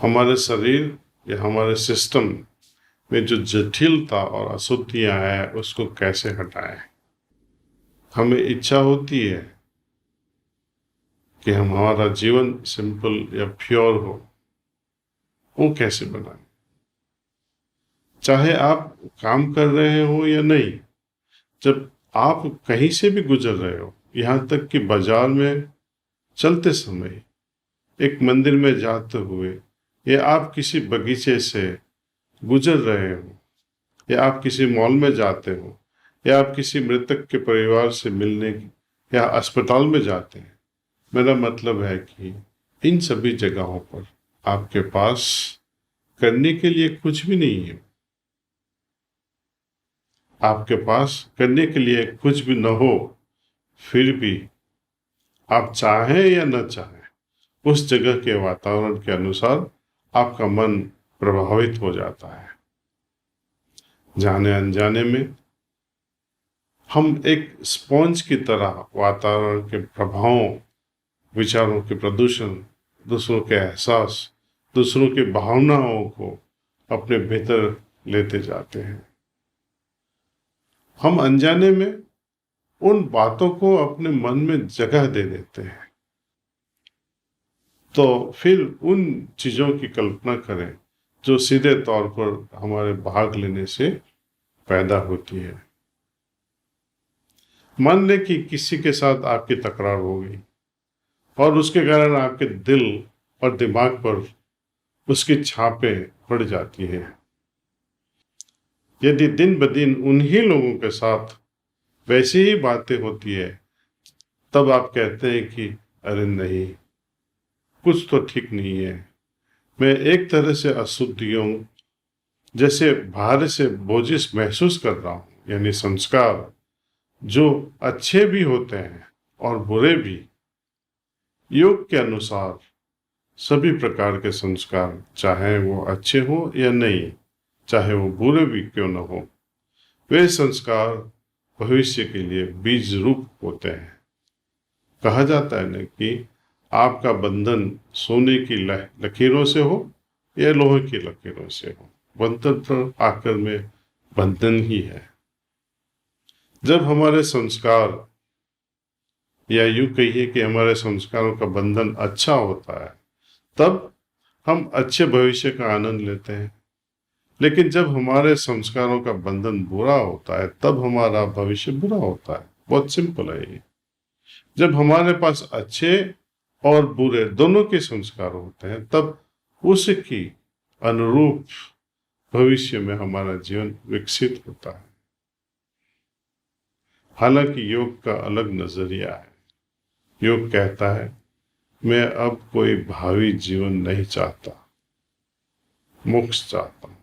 हमारे शरीर या हमारे सिस्टम में जो जटिलता और अशुद्धियां हैं उसको कैसे हटाएं। हमें इच्छा होती है कि हमारा जीवन सिंपल या प्योर हो, वो कैसे बनाएं। चाहे आप काम कर रहे हो या नहीं, जब आप कहीं से भी गुजर रहे हो, यहाँ तक कि बाजार में चलते समय, एक मंदिर में जाते हुए, या आप किसी बगीचे से गुजर रहे हो, या आप किसी मॉल में जाते हो, या आप किसी मृतक के परिवार से मिलने या अस्पताल में जाते हैं, मेरा मतलब है कि इन सभी जगहों पर आपके पास करने के लिए कुछ भी नहीं है। आपके पास करने के लिए कुछ भी न हो, फिर भी आप चाहें या न चाहें, उस जगह के वातावरण के अनुसार आपका मन प्रभावित हो जाता है। जाने अनजाने में हम एक स्पॉन्ज की तरह वातावरण के प्रभावों, विचारों के प्रदूषण, दूसरों के एहसास, दूसरों की भावनाओं को अपने भीतर लेते जाते हैं। हम अनजाने में उन बातों को अपने मन में जगह दे देते हैं, तो फिर उन चीजों की कल्पना करें जो सीधे तौर पर हमारे भाग लेने से पैदा होती है। मान लें कि किसी के साथ आपकी तकरार हो गई और उसके कारण आपके दिल और दिमाग पर उसकी छापें पड़ जाती हैं। यदि दिन ब दिन उन्हीं लोगों के साथ वैसी ही बातें होती है, तब आप कहते हैं कि अरे नहीं, कुछ तो ठीक नहीं है। मैं एक तरह से अशुद्धियों जैसे बाहर से बोझिस महसूस कर रहा हूँ, यानी संस्कार जो अच्छे भी होते हैं और बुरे भी। योग के अनुसार सभी प्रकार के संस्कार, चाहे वो अच्छे हो या नहीं, चाहे वो बुरे भी क्यों न हो, वे संस्कार भविष्य के लिए बीज रूप होते हैं। कहा जाता है न कि आपका बंधन सोने की लकीरों से हो या लोहे की लकीरों से हो, बंधन तो आखिर में बंधन ही है। जब हमारे संस्कार, या यूं कहिए कि हमारे संस्कारों का बंधन अच्छा होता है, तब हम अच्छे भविष्य का आनंद लेते हैं। लेकिन जब हमारे संस्कारों का बंधन बुरा होता है, तब हमारा भविष्य बुरा होता है। बहुत सिंपल है ये। जब हमारे पास अच्छे और बुरे दोनों के संस्कार होते हैं, तब उसकी अनुरूप भविष्य में हमारा जीवन विकसित होता है। हालांकि योग का अलग नजरिया है। योग कहता है, मैं अब कोई भावी जीवन नहीं चाहता, मोक्ष चाहता हूं।